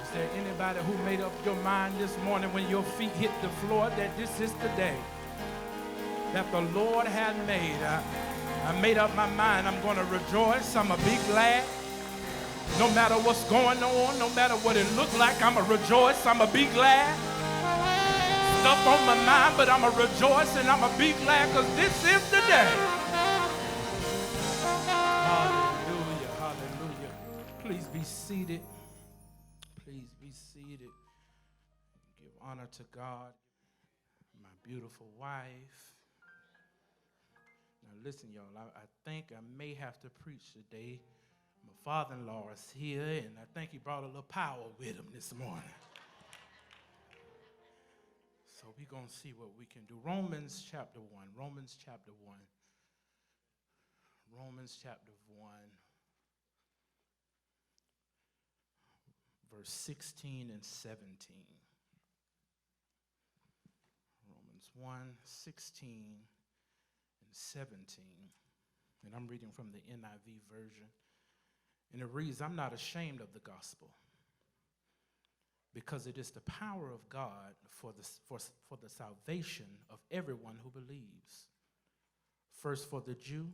Is there anybody who made up your mind this morning when your feet hit the floor that this is the day that the Lord had made? I made up my mind. I'm going to rejoice. I'm going to be glad. No matter what's going on, no matter what it looks like, I'm going to rejoice. I'm going to be glad. Stuff on my mind, but I'm going to rejoice and I'm going to be glad because this is the day. Hallelujah, hallelujah. Please be seated. Please be seated. Give honor to God, my beautiful wife. Now listen, y'all, I think I may have to preach today. My father-in-law is here, and I think he brought a little power with him this morning. So we're going to see what we can do. Romans chapter 1. Romans chapter 1. Romans chapter 1. Verse 16 and 17. Romans 1, 16 and 17. And I'm reading from the NIV version. And it reads, I'm not ashamed of the gospel, because it is the power of God for the salvation of everyone who believes. First for the Jew,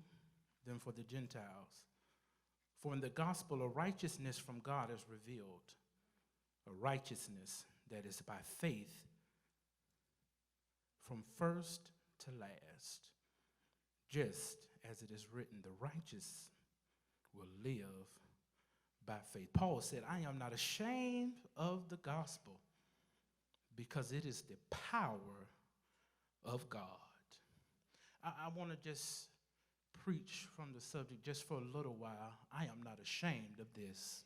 then for the Gentiles. For in the gospel a righteousness from God is revealed, a righteousness that is by faith from first to last. Just as it is written, the righteous will live by faith. Paul said, I am not ashamed of the gospel, because it is the power of God. I want to just preach from the subject just for a little while. I am not ashamed of this.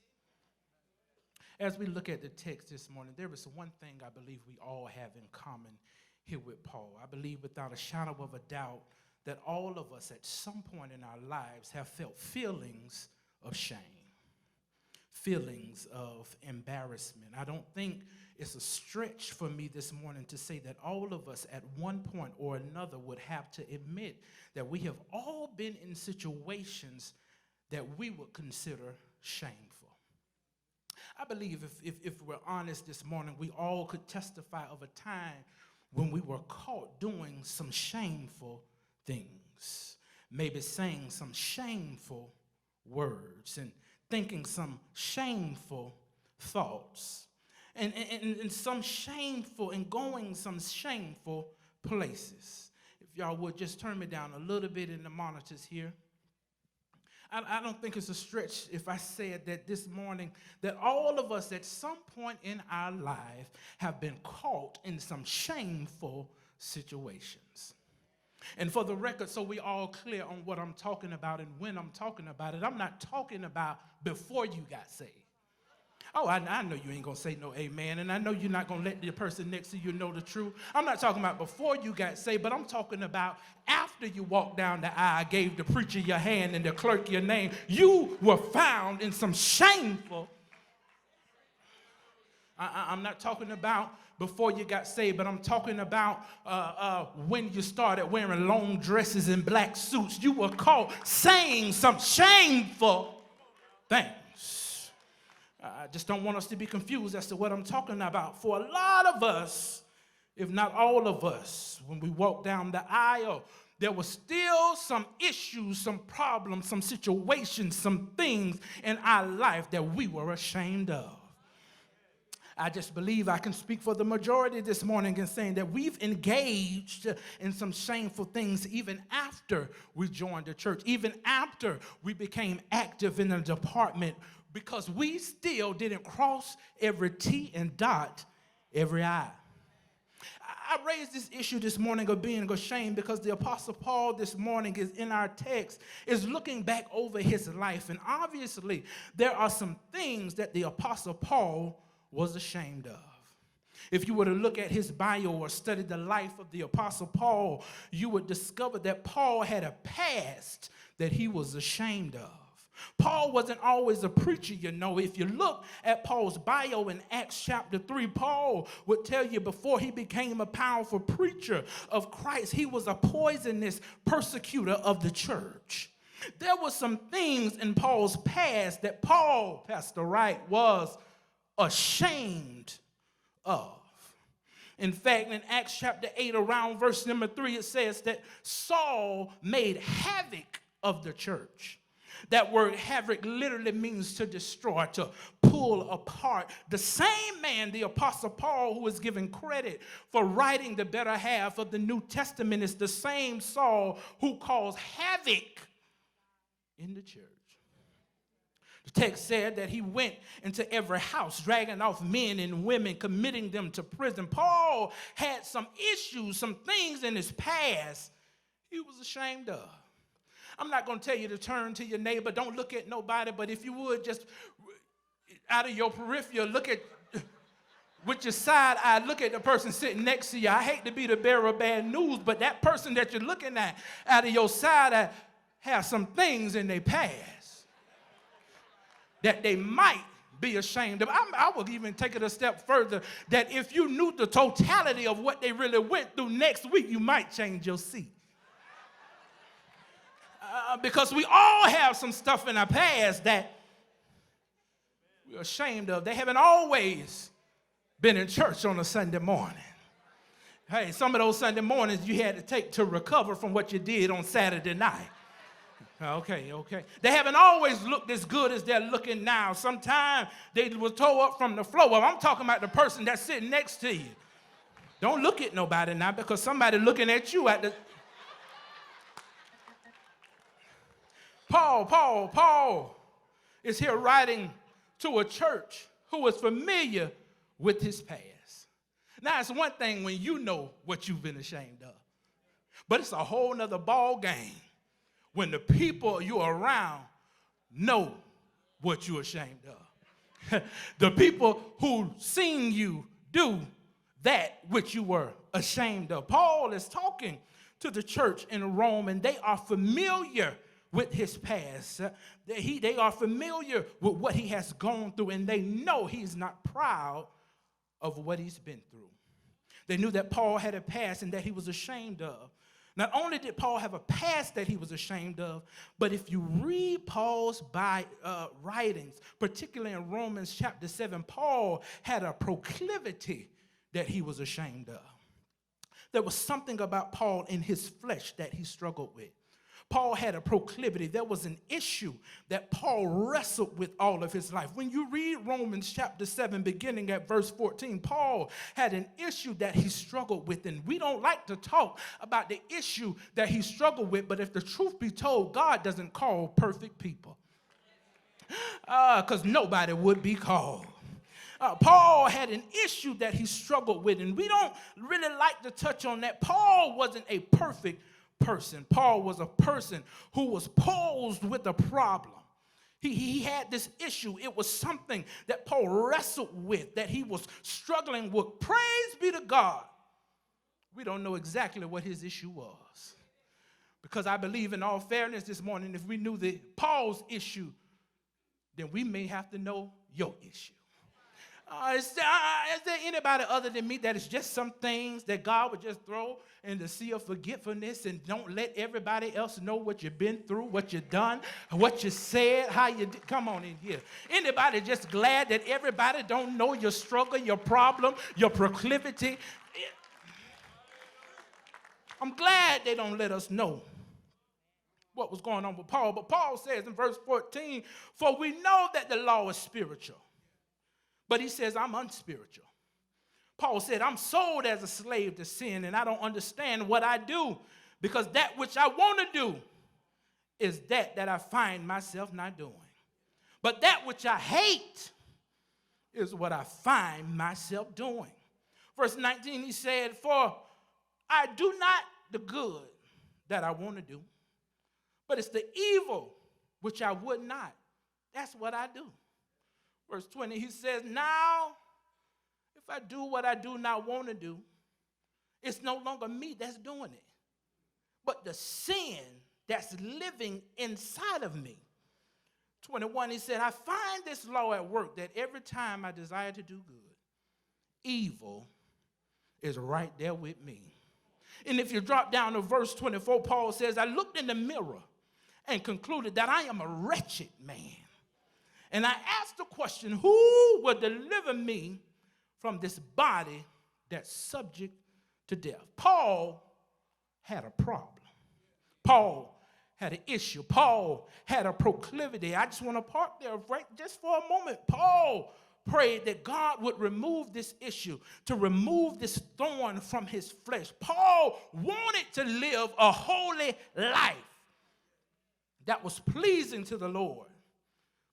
As we look at the text this morning, there is one thing I believe we all have in common here with Paul. I believe without a shadow of a doubt that all of us at some point in our lives have felt feelings of shame, feelings of embarrassment. I don't think it's a stretch for me this morning to say that all of us at one point or another would have to admit that we have all been in situations that we would consider shameful. I believe if we're honest this morning, we all could testify of a time when we were caught doing some shameful things, maybe saying some shameful words and thinking some shameful thoughts, and some shameful and going some shameful places. If y'all would just turn me down a little bit in the monitors here. I don't think it's a stretch if I said that this morning that all of us at some point in our life have been caught in some shameful situations. And for the record, so we all clear on what I'm talking about and when I'm talking about it, I'm not talking about before you got saved. Oh, I know you ain't going to say no amen, and I know you're not going to let the person next to you know the truth. I'm not talking about before you got saved, but I'm talking about after you walked down the aisle, gave the preacher your hand and the clerk your name. You were found in some shameful. I'm not talking about before you got saved, but I'm talking about when you started wearing long dresses and black suits. You were caught saying some shameful things. I just don't want us to be confused as to what I'm talking about. For a lot of us, if not all of us, when we walk down the aisle, there were still some issues, some problems, some situations, some things in our life that we were ashamed of. I just believe I can speak for the majority this morning in saying that we've engaged in some shameful things even after we joined the church, even after we became active in the department, because we still didn't cross every T and dot every I. I raised this issue this morning of being ashamed because the Apostle Paul this morning is in our text, is looking back over his life. And obviously, there are some things that the Apostle Paul was ashamed of. If you were to look at his bio or study the life of the Apostle Paul, you would discover that Paul had a past that he was ashamed of. Paul wasn't always a preacher, you know. If you look at Paul's bio in Acts chapter 3, Paul would tell you before he became a powerful preacher of Christ, he was a poisonous persecutor of the church. There were some things in Paul's past that Paul, Pastor Wright, was ashamed of. In fact, in Acts chapter 8, around verse number 3, it says that Saul made havoc of the church. That word havoc literally means to destroy, to pull apart. The same man, the Apostle Paul, who is given credit for writing the better half of the New Testament, is the same Saul who caused havoc in the church. The text said that he went into every house, dragging off men and women, committing them to prison. Paul had some issues, some things in his past he was ashamed of. I'm not going to tell you to turn to your neighbor. Don't look at nobody, but if you would, just out of your peripheral, look at, with your side eye, look at the person sitting next to you. I hate to be the bearer of bad news, but that person that you're looking at out of your side eye has some things in their past that they might be ashamed of. I would even take it a step further, that if you knew the totality of what they really went through next week, you might change your seat. Because we all have some stuff in our past that we're ashamed of. They haven't always been in church on a Sunday morning. Hey, some of those Sunday mornings you had to take to recover from what you did on Saturday night. Okay. They haven't always looked as good as they're looking now. Sometimes they were tore up from the floor. Well, I'm talking about the person that's sitting next to you. Don't look at nobody now, because somebody looking at you at the... Paul is here writing to a church who is familiar with his past. Now, it's one thing when you know what you've been ashamed of, but it's a whole nother ball game when the people you're around know what you're ashamed of. The people who seen you do that which you were ashamed of. Paul is talking to the church in Rome, and they are familiar with his past. They are familiar with what he has gone through, and they know he's not proud of what he's been through. They knew that Paul had a past and that he was ashamed of. Not only did Paul have a past that he was ashamed of, but if you read Paul's writings, particularly in Romans chapter 7, Paul had a proclivity that he was ashamed of. There was something about Paul in his flesh that he struggled with. Paul had a proclivity. There was an issue that Paul wrestled with all of his life. When you read Romans chapter 7, beginning at verse 14, Paul had an issue that he struggled with. And we don't like to talk about the issue that he struggled with, but if the truth be told, God doesn't call perfect people. Because nobody would be called. Paul had an issue that he struggled with, and we don't really like to touch on that. Paul wasn't a perfect person. Paul was a person who was posed with a problem. He had this issue. It was something that Paul wrestled with, that he was struggling with. Praise be to God. We don't know exactly what his issue was. Because I believe, in all fairness this morning, if we knew Paul's issue, then we may have to know your issue. Is there anybody other than me that is just some things that God would just throw in the sea of forgetfulness and don't let everybody else know what you've been through, what you've done, what you said, how you did? Come on in here. Anybody just glad that everybody don't know your struggle, your problem, your proclivity? I'm glad they don't let us know what was going on with Paul. But Paul says in verse 14, for we know that the law is spiritual. But he says, I'm unspiritual. Paul said, I'm sold as a slave to sin, and I don't understand what I do, because that which I want to do is that I find myself not doing. But that which I hate is what I find myself doing. Verse 19, he said, for I do not the good that I want to do, but it's the evil which I would not. That's what I do. Verse 20, he says, now, if I do what I do not want to do, it's no longer me that's doing it, but the sin that's living inside of me. 21, he said, I find this law at work, that every time I desire to do good, evil is right there with me. And if you drop down to verse 24, Paul says, I looked in the mirror and concluded that I am a wretched man. And I asked the question, who will deliver me from this body that's subject to death? Paul had a problem. Paul had an issue. Paul had a proclivity. I just want to park there right just for a moment. Paul prayed that God would remove this issue, to remove this thorn from his flesh. Paul wanted to live a holy life that was pleasing to the Lord.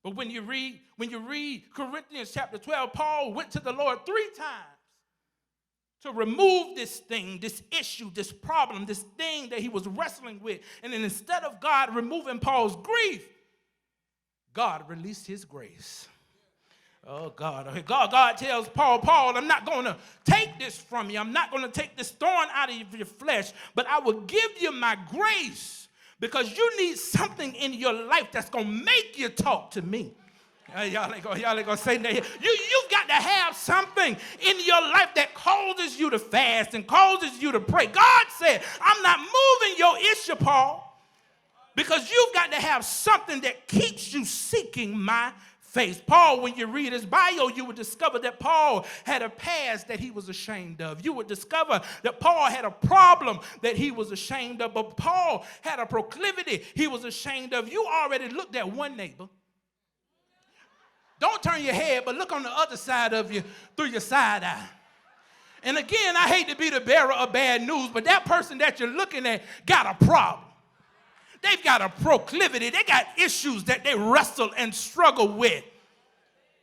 But when you read Corinthians chapter 12, Paul went to the Lord 3 times to remove this thing, this issue, this problem, this thing that he was wrestling with. And then instead of God removing Paul's grief, God released his grace. Oh, God. God tells Paul, I'm not going to take this from you. I'm not going to take this thorn out of your flesh, but I will give you my grace because you need something in your life that's going to make you talk to me. Y'all ain't gonna say that. You've got to have something in your life that causes you to fast and causes you to pray. God said, I'm not moving your issue, Paul, because you've got to have something that keeps you seeking my face. Paul, when you read his bio, you would discover that Paul had a past that he was ashamed of. You would discover that Paul had a problem that he was ashamed of, but Paul had a proclivity he was ashamed of. You already looked at one neighbor. Don't turn your head, but look on the other side of you through your side eye. And again, I hate to be the bearer of bad news, but that person that you're looking at got a problem. They've got a proclivity. They got issues that they wrestle and struggle with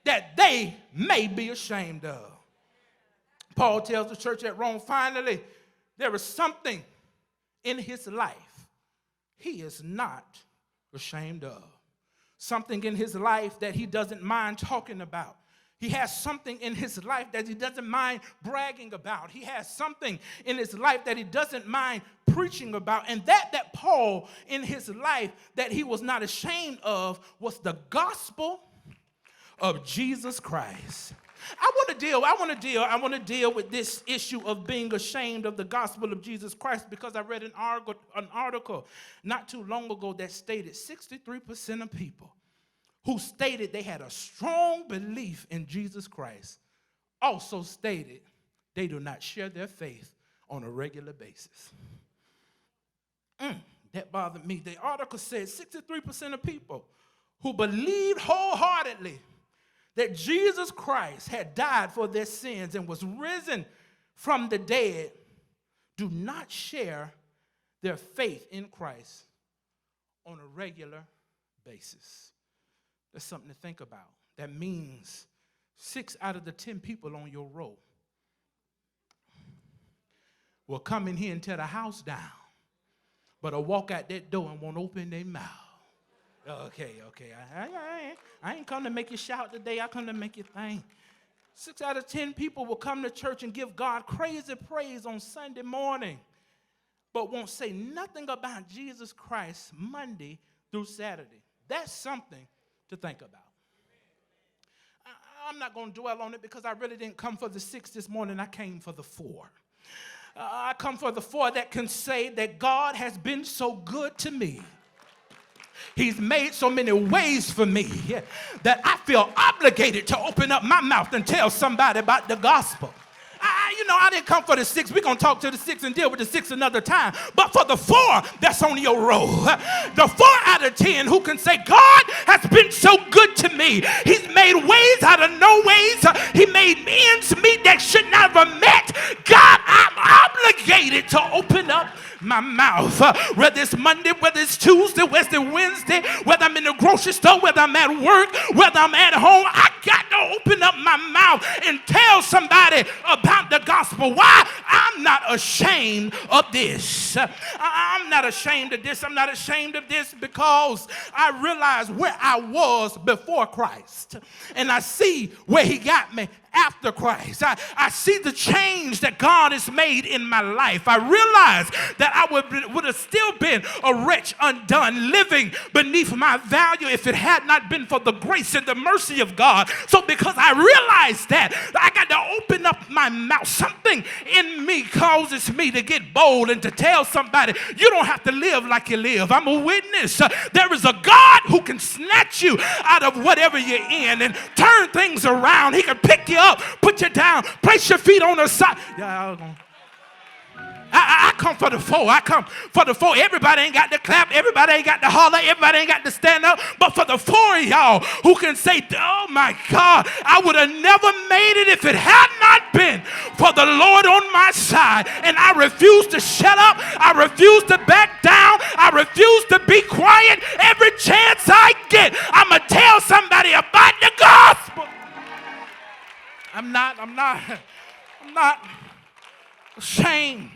that they may be ashamed of. Paul tells the church at Rome, finally, there is something in his life he is not ashamed of. Something in his life that he doesn't mind talking about. He has something in his life that he doesn't mind bragging about. He has something in his life that he doesn't mind preaching about. And that Paul in his life that he was not ashamed of was the gospel of Jesus Christ. I want to deal with this issue of being ashamed of the gospel of Jesus Christ because I read an article not too long ago that stated 63% of people who stated they had a strong belief in Jesus Christ also stated they do not share their faith on a regular basis. That bothered me. The article said 63% of people who believed wholeheartedly that Jesus Christ had died for their sins and was risen from the dead do not share their faith in Christ on a regular basis. That's something to think about. That means 6 out of the 10 people on your row will come in here and tear the house down, but will walk out that door and won't open their mouth. Okay. I ain't come to make you shout today. I come to make you think. 6 out of 10 people will come to church and give God crazy praise on Sunday morning, but won't say nothing about Jesus Christ Monday through Saturday. That's something to think about. I'm not going to dwell on it because I really didn't come for the 6 this morning. I came for the 4. I come for the 4 that can say that God has been so good to me. He's made so many ways for me that I feel obligated to open up my mouth and tell somebody about the gospel. I didn't come for the 6. We're going to talk to the 6 and deal with the 6 another time. But for the 4 that's on your row, the 4 out of 10 who can say, God has been so good to me. He's made ways out of no ways. He made ends meet that should never met. God, I'm obligated to open up my mouth. Whether it's Monday, whether it's Tuesday, whether it's Wednesday, whether I'm in the grocery store, whether I'm at work, whether I'm at home, I got to open up my mouth and tell somebody about the gospel. Why? I'm not ashamed of this. I'm not ashamed of this. I'm not ashamed of this because I realize where I was before Christ, and I see where he got me after Christ. I see the change that God has made in my life. I realize that I would have still been a wretch undone, living beneath my value if it had not been for the grace and the mercy of God. So because I realized that I got to open up my mouth. Something in me causes me to get bold and to tell somebody, you don't have to live like you live. I'm a witness. There is a God who can snatch you out of whatever you're in and turn things around. He can pick you up, put you down, place your feet on the side. I come for the four. I come for the four. Everybody ain't got to clap. Everybody ain't got to holler. Everybody ain't got to stand up. But for the four of y'all who can say, oh my God, I would have never made it if it had not been for the Lord on my side. And I refuse to shut up. I refuse to back down. I refuse to be quiet. Every chance I get, I'm going to tell somebody about the gospel. I'm not ashamed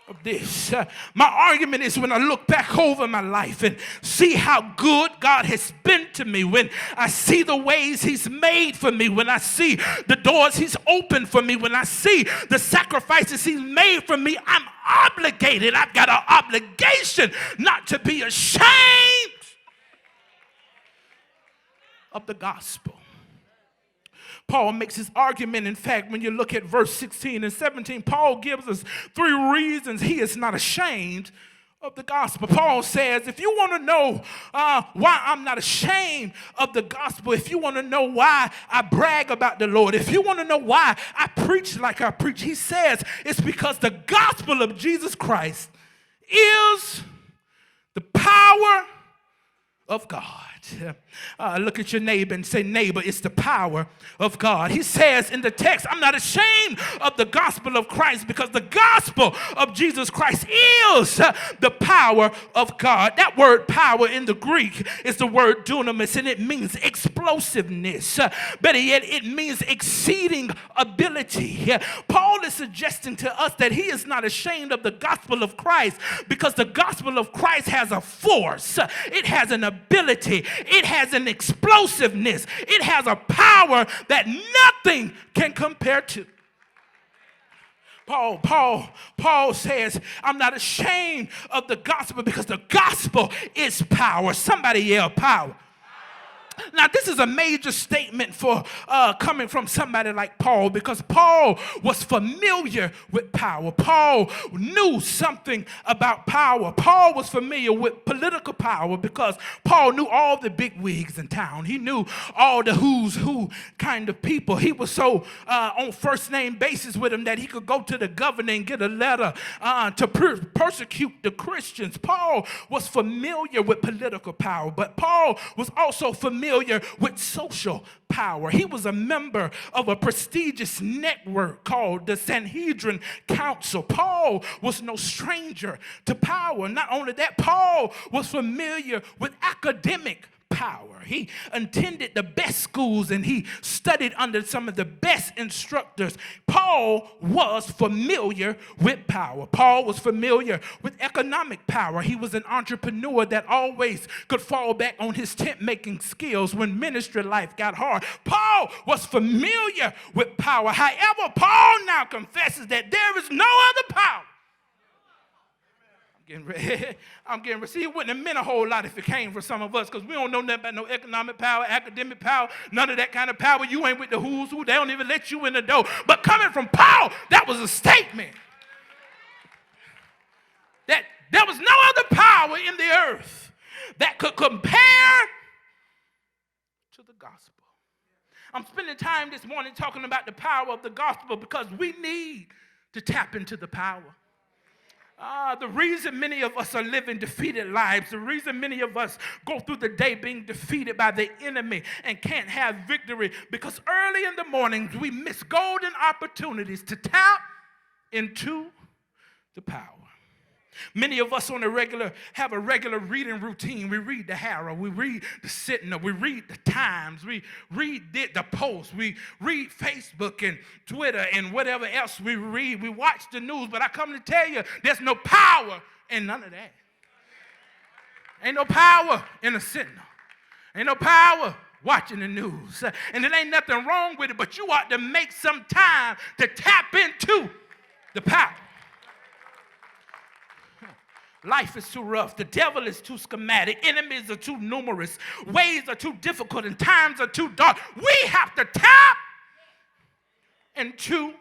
of this. My argument is when I look back over my life and see how good God has been to me, when I see the ways he's made for me, when I see the doors he's opened for me, when I see the sacrifices he's made for me, I'm obligated. I've got an obligation not to be ashamed of the gospel. Paul makes his argument. In fact, when you look at verse 16 and 17, Paul gives us 3 reasons he is not ashamed of the gospel. Paul says, if you want to know why I'm not ashamed of the gospel, if you want to know why I brag about the Lord, if you want to know why I preach like I preach, he says it's because the gospel of Jesus Christ is the power of God. Look at your neighbor and say, neighbor, it's the power of God. He says in the text, I'm not ashamed of the gospel of Christ because the gospel of Jesus Christ is the power of God. That word power in the Greek is the word dunamis, and it means explosiveness. Better yet, it means exceeding ability. Paul is suggesting to us that he is not ashamed of the gospel of Christ because the gospel of Christ has a force. It has an ability. It has an explosiveness. It has a power that nothing can compare to. Paul says, I'm not ashamed of the gospel because the gospel is power. Somebody yell power. Now, this is a major statement for coming from somebody like Paul because Paul was familiar with power. Paul knew something about power. Paul was familiar with political power because Paul knew all the big wigs in town. He knew all the who's who kind of people. He was so on first name basis with him that he could go to the governor and get a letter to persecute the Christians. Paul was familiar with political power, but Paul was also familiar with social power. He was a member of a prestigious network called the Sanhedrin Council. Paul was no stranger to power. Not only that, Paul was familiar with academic power. He attended the best schools and he studied under some of the best instructors. Paul was familiar with power. Paul was familiar with economic power. He was an entrepreneur that always could fall back on his tent-making skills when ministry life got hard. Paul was familiar with power. However, Paul now confesses that there is no other power. I'm getting ready. See, it wouldn't have meant a whole lot if it came from some of us because we don't know nothing about no economic power, academic power, none of that kind of power. You ain't with the who's who. They don't even let you in the door. But coming from Paul, that was a statement that there was no other power in the earth that could compare to the gospel. I'm spending time this morning talking about the power of the gospel because we need to tap into the power. The reason many of us are living defeated lives, the reason many of us go through the day being defeated by the enemy and can't have victory, because early in the mornings we miss golden opportunities to tap into the power. Many of us on a regular have a regular reading routine. We read the Herald, we read the Sentinel, we read the Times, we read the Post, we read Facebook and Twitter and whatever else we read. We watch the news, but I come to tell you, there's no power in none of that. Ain't no power in the Sentinel. Ain't no power watching the news. And there ain't nothing wrong with it, but you ought to make some time to tap into the power. Life is too rough. The devil is too schematic. Enemies are too numerous. Ways are too difficult and times are too dark. We have to tap into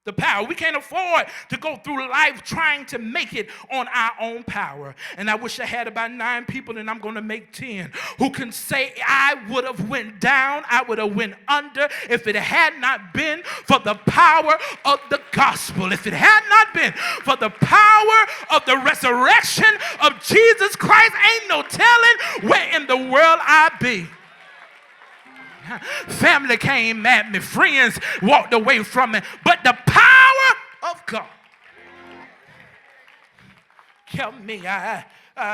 the power. We can't afford to go through life trying to make it on our own power. And I wish I had about 9 people, and I'm going to make 10, who can say, I would have went down, I would have went under if it had not been for the power of the gospel. If it had not been for the power of the resurrection of Jesus Christ, ain't no telling where in the world I'd be. Family came at me. Friends walked away from me. But the power of God kept me.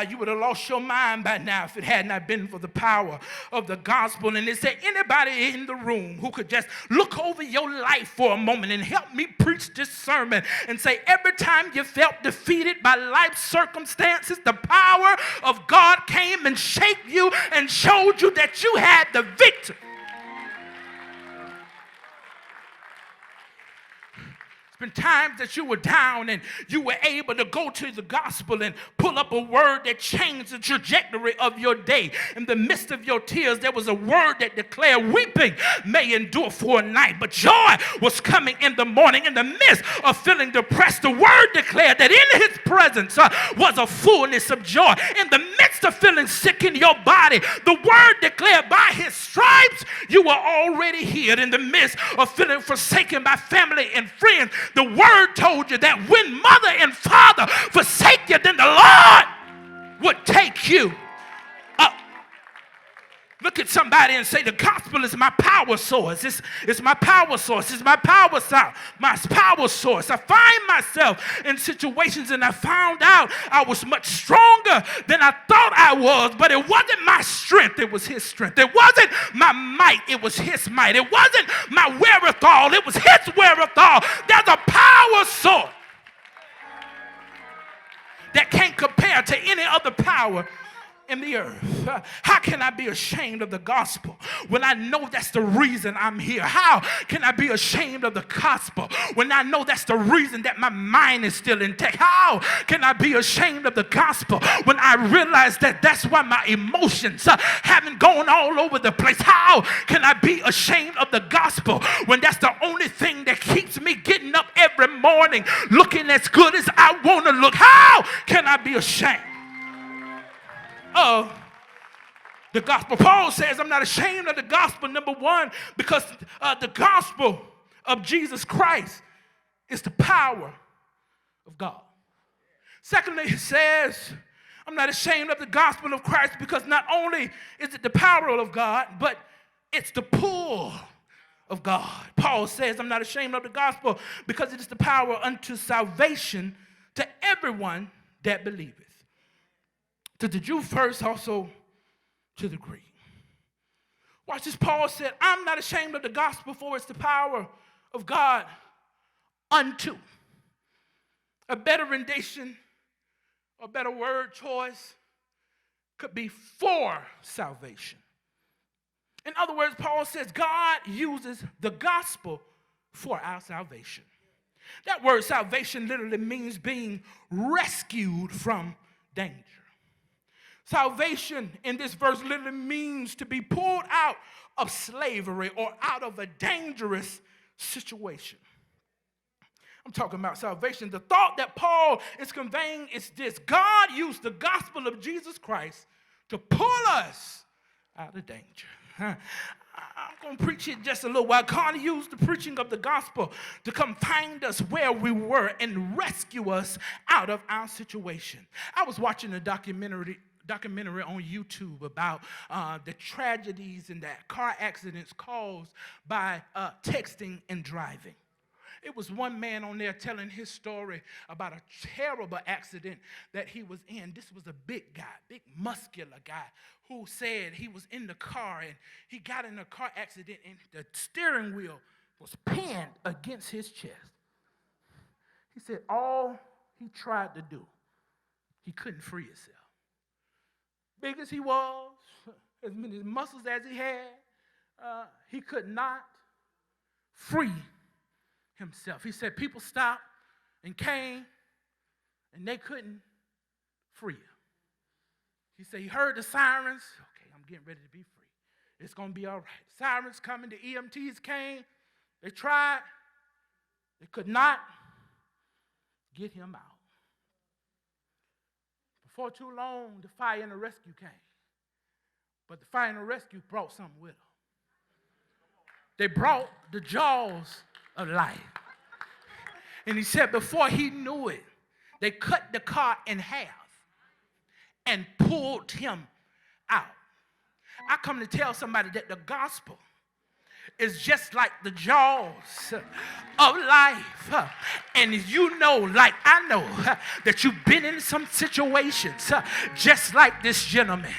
You would have lost your mind by now if it had not been for the power of the gospel. And is there anybody in the room who could just look over your life for a moment and help me preach this sermon and say, every time you felt defeated by life circumstances, the power of God came and shaped you and showed you that you had the victory? Been times that you were down and you were able to go to the gospel and pull up a word that changed the trajectory of your day. In the midst of your tears, there was a word that declared weeping may endure for a night, but joy was coming in the morning. In the midst of feeling depressed, the word declared that in his presence was a fullness of joy. In the midst of feeling sick in your body, the word declared by his stripes you were already healed. In the midst of feeling forsaken by family and friends, the word told you that when mother and father forsake you, then the Lord would take you up. Look at somebody and say, the gospel is my power source. It's my power source. It's my power source. I find myself in situations and I found out I was much stronger than I thought I was, but it wasn't my strength. It was his strength. It wasn't my might. It was his might. It wasn't my wherewithal. It was his wherewithal. There's a power source that can't compare to any other power in the earth. How can I be ashamed of the gospel when I know that's the reason I'm here? How can I be ashamed of the gospel when I know that's the reason that my mind is still intact? How can I be ashamed of the gospel when I realize that that's why my emotions haven't gone all over the place? How can I be ashamed of the gospel when that's the only thing that keeps me getting up every morning looking as good as I want to look? How can I be ashamed of the gospel? Paul says, I'm not ashamed of the gospel, number one, because the gospel of Jesus Christ is the power of God. Secondly, he says, I'm not ashamed of the gospel of Christ because not only is it the power of God, but it's the pull of God. Paul says, I'm not ashamed of the gospel because it is the power unto salvation to everyone that believeth. To the Jew first, also to the Greek. Watch this. Paul said, I'm not ashamed of the gospel, for it's the power of God unto. A better rendition, a better word choice could be for salvation. In other words, Paul says God uses the gospel for our salvation. That word salvation literally means being rescued from danger. Salvation in this verse literally means to be pulled out of slavery or out of a dangerous situation. I'm talking about salvation. The thought that Paul is conveying is this: God used the gospel of Jesus Christ to pull us out of danger. I'm going to preach it just a little while. God used the preaching of the gospel to come find us where we were and rescue us out of our situation. I was watching a documentary on YouTube about the tragedies and the car accidents caused by texting and driving. It was one man on there telling his story about a terrible accident that he was in. This was a big guy, big muscular guy, who said he was in the car and he got in a car accident and the steering wheel was pinned against his chest. He said all he tried to do, he couldn't free himself. Big as he was, as many muscles as he had, he could not free himself. He said people stopped and came and they couldn't free him. He said he heard the sirens. Okay, I'm getting ready to be free. It's going to be all right. Sirens coming, the EMTs came. They tried. They could not get him out. Before too long, the fire and the rescue came. But the fire and the rescue brought something with them. They brought the jaws of life. And he said before he knew it, they cut the car in half and pulled him out. I come to tell somebody that the gospel is just like the jaws of life. And you know, like I know, that you've been in some situations just like this gentleman,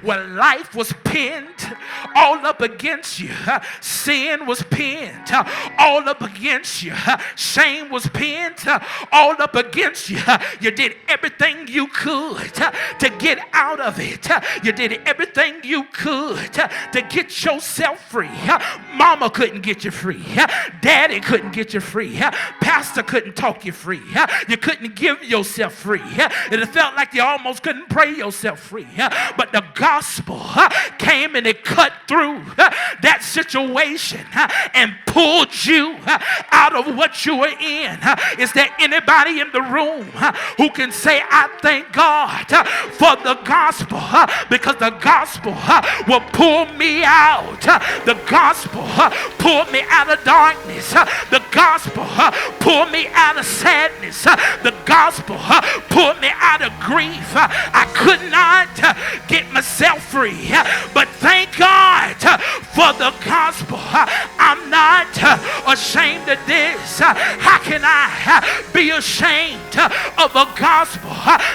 where life was pinned all up against you. Sin was pinned all up against you. Shame was pinned all up against you. You did everything you could to get out of it. You did everything you could to get yourself free. Mama couldn't get you free. Daddy couldn't get you free. Pastor couldn't talk you free. You couldn't give yourself free. It felt like you almost couldn't pray yourself free. But the gospel came and it cut through that situation and pulled you out of what you were in. Is there anybody in the room who can say, I thank God for the gospel, because the gospel will pull me out. The gospel pulled me out of darkness. The gospel pulled me out of sadness. The gospel pulled me out of grief. I could not get myself free, but thank God for the gospel. I'm not ashamed of this. How can I be ashamed of a gospel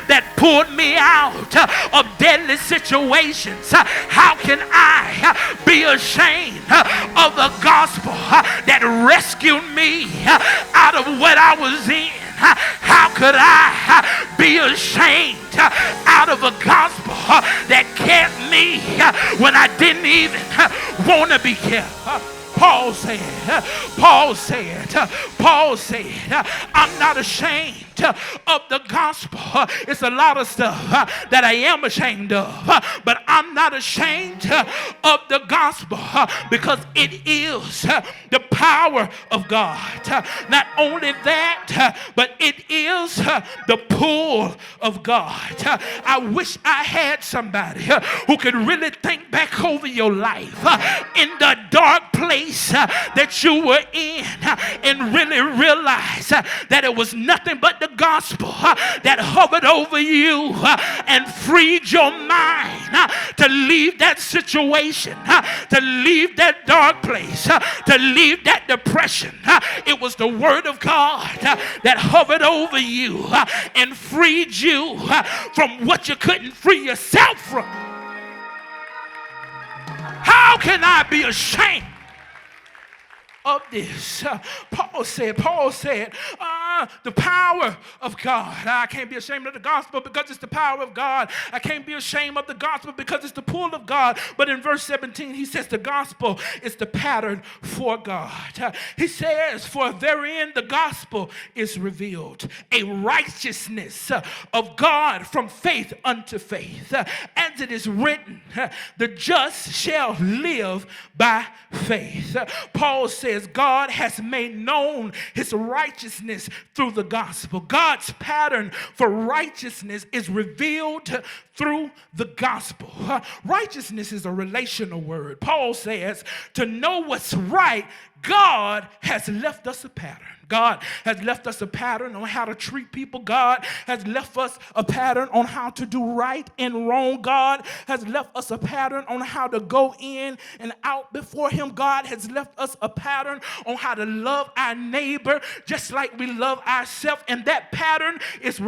that pulled me out of deadly situations? How can I be ashamed of the gospel that rescued me out of what I was in? How could I be ashamed out of a gospel that kept me when I didn't even want to be kept? Paul said, I'm not ashamed of the gospel. It's a lot of stuff that I am ashamed of, but I'm not ashamed of the gospel because it is the power of God. Not only that, but it is the pull of God. I wish I had somebody who could really think back over your life in the dark place that you were in and really realize that it was nothing but the gospel that hovered over you and freed your mind to leave that situation, to leave that dark place, to leave that depression. It was the word of God that hovered over you and freed you from what you couldn't free yourself from. How can I be ashamed of this? Paul said, the power of God. I can't be ashamed of the gospel because it's the power of God. I can't be ashamed of the gospel because it's the pull of God. But in verse 17, he says the gospel is the pattern for God. He says, for therein the gospel is revealed, a righteousness of God from faith unto faith. As it is written, the just shall live by faith. Paul says God has made known his righteousness through the gospel. God's pattern for righteousness is revealed through the gospel. Righteousness is a relational word. Paul says to know what's right, God has left us a pattern. God has left us a pattern on how to treat people. God has left us a pattern on how to do right and wrong. God has left us a pattern on how to go in and out before him. God has left us a pattern on how to love our neighbor just like we love ourselves. And that pattern is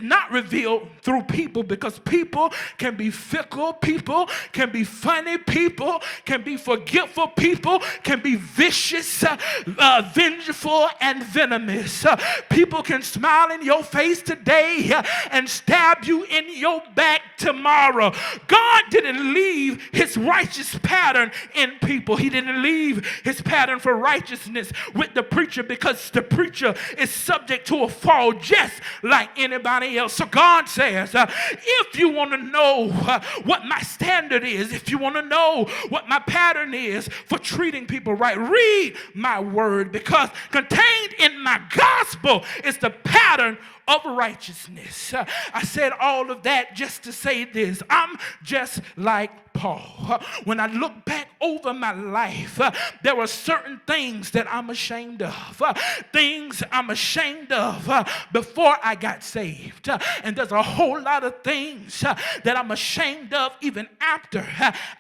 not revealed through people, because people can be fickle, people can be funny, people can be forgetful, people can be vicious, vengeful, and venomous. People can smile in your face today and stab you in your back tomorrow. God didn't leave his righteous pattern in people. He didn't leave his pattern for righteousness with the preacher, because the preacher is subject to a fall just like anybody everybody else. So God says, if you want to know what my standard is, if you want to know what my pattern is for treating people right, read my word, because contained in my gospel is the pattern of righteousness. I said all of that just to say this. I'm just like Paul. When I look back over my life, there are certain things that I'm ashamed of. Things I'm ashamed of before I got saved. And there's a whole lot of things that I'm ashamed of even after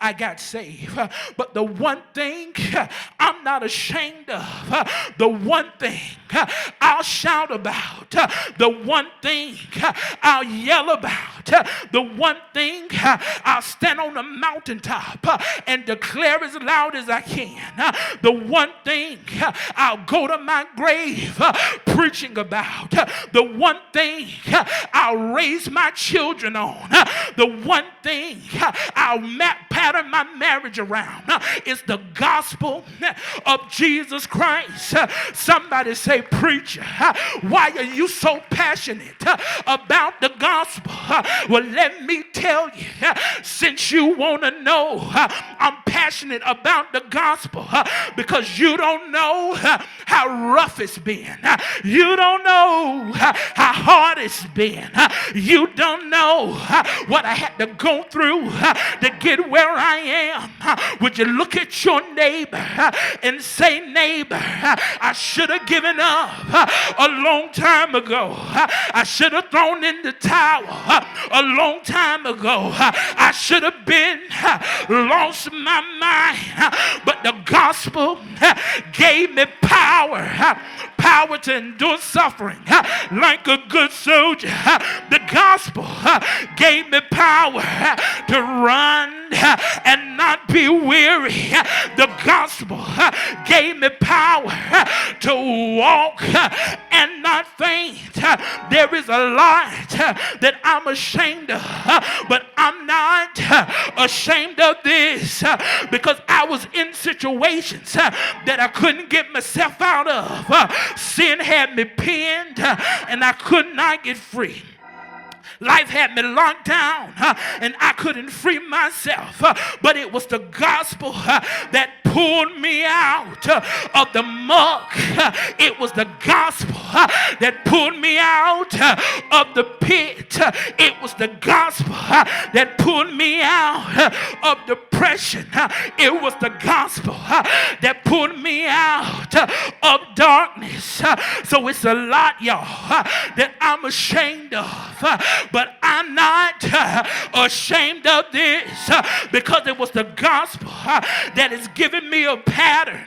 I got saved. But the one thing I'm not ashamed of, the one thing I'll shout about, the one thing I'll yell about, the one thing I'll stand on the mountaintop and declare as loud as I can, the one thing I'll go to my grave preaching about, the one thing I'll raise my children on, the one thing I'll pattern my marriage around is the gospel of Jesus Christ. Somebody say, preacher, why are you so passionate about the gospel? Well, let me tell you, since you want to know, I'm passionate about the gospel because you don't know how rough it's been. You don't know how hard it's been. You don't know what I had to go through to get where I am. Would you look at your neighbor and say, neighbor, I should have given up a long time ago. I should have thrown in the towel a long time ago. I should have been lost my mind. But the gospel gave me power to endure suffering like a good soldier. The gospel gave me power to run and not be weary. The gospel gave me power to walk and not faint. There is a lot that I'm ashamed of, but I'm not ashamed of this because I was in situations that I couldn't get myself out of. Sin had me pinned and I could not get free. Life had me locked down and I couldn't free myself. But it was the gospel that pulled me out of the muck. It was the gospel that pulled me out of the pit. It was the gospel that pulled me out of depression. It was the gospel that pulled me out of darkness. So it's a lot, y'all, that I'm ashamed of. But I'm not ashamed of this because it was the gospel that has given me a pattern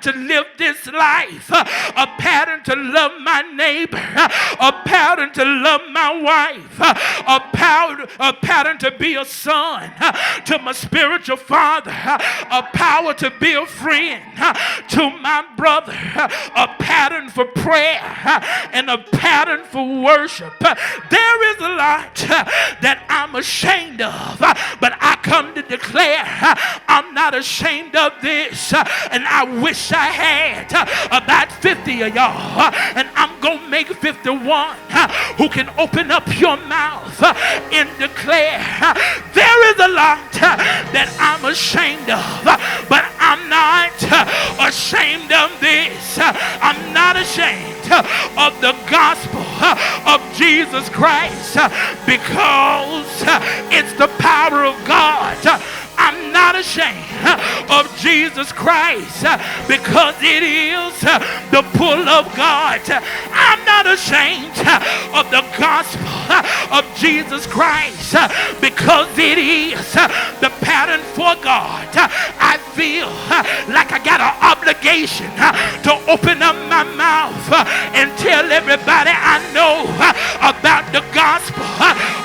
to live this life, a pattern to love my neighbor, a pattern to love my wife, a pattern to be a son to my spiritual father, a power to be a friend to my brother, a pattern for prayer and a pattern for worship. There is a lot that I'm ashamed of, but I come to declare I'm not ashamed of this, and I wish I had about 50 of y'all, and I'm going to make 51 who can open up your mouth and declare there is a lot that I'm ashamed of, but I'm not ashamed of this. I'm not ashamed of the gospel of Jesus Christ because it's the power of God. I'm not ashamed of Jesus Christ because it is the pull of God. I'm not ashamed of the gospel of Jesus Christ because it is the pattern for God. I feel like I got an obligation to open up my mouth and tell everybody I know about the gospel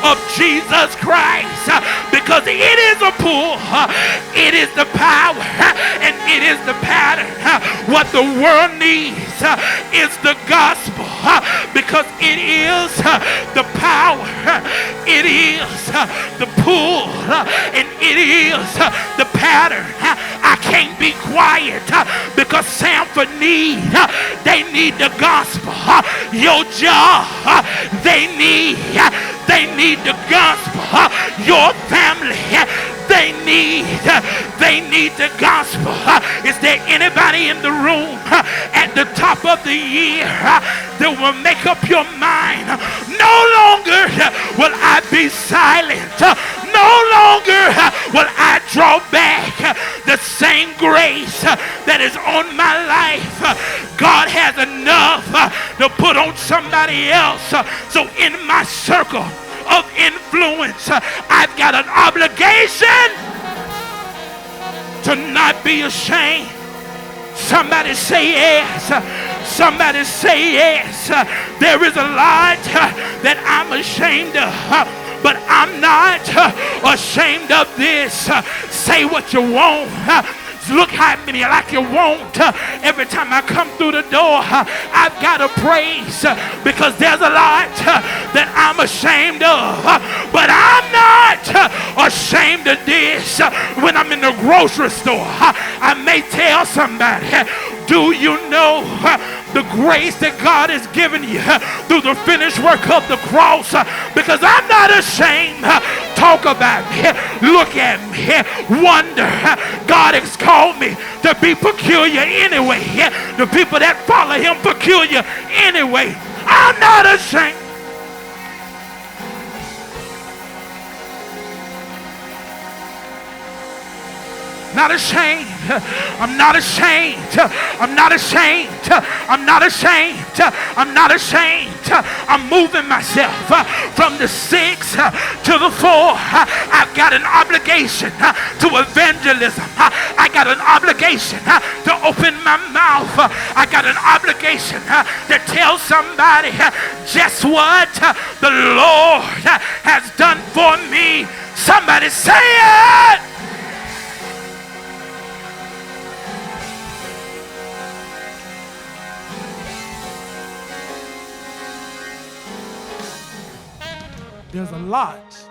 of Jesus Christ because it is a pull. It is the power and it is the pattern. What the world needs is the gospel because it is the power, it is the pull, and it is the pattern. I can't be quiet because Sanford they need the gospel. Your job, they need the gospel. Your family, they need the gospel. Is there anybody in the room at the top of the year that will make up your mind? No longer will I be silent. No longer will I draw back. The same grace that is on my life, God has enough to put on somebody else. So in my circle of influence, I've got an obligation to not be ashamed. Somebody say yes. Somebody say yes. There is a lot that I'm ashamed of, but I'm not ashamed of this. Say what you want. Look at me like you want. Every time I come through the door, I've got to praise because there's a lot that I'm ashamed of. But I'm not ashamed of this. When I'm in the grocery store, I may tell somebody, do you know the grace that God has given you through the finished work of the cross? Because I'm not ashamed. Talk about me. Look at me. Wonder. God has called me to be peculiar anyway. The people that follow him peculiar anyway. I'm not ashamed. Not ashamed. I'm not ashamed. I'm not ashamed. I'm not ashamed. I'm not ashamed. I'm moving myself from the 6 to the 4. I've got an obligation to evangelism. I got an obligation to open my mouth. I got an obligation to tell somebody just what the Lord has done for me. Somebody say it. There's a lot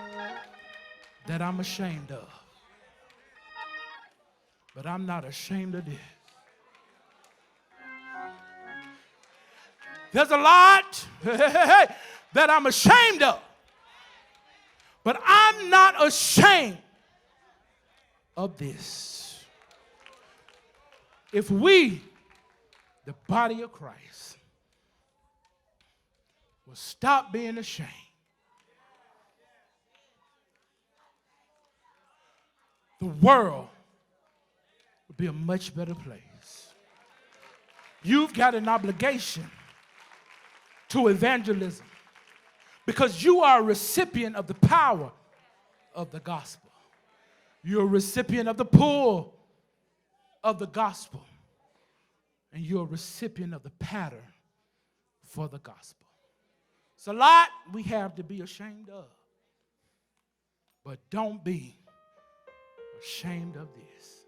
that I'm ashamed of, but I'm not ashamed of this. There's a lot that I'm ashamed of, but I'm not ashamed of this. If we, the body of Christ, will stop being ashamed, the world would be a much better place. You've got an obligation to evangelism because you are a recipient of the power of the gospel. You're a recipient of the pull of the gospel. And you're a recipient of the pattern for the gospel. It's a lot we have to be ashamed of. But don't be ashamed of this.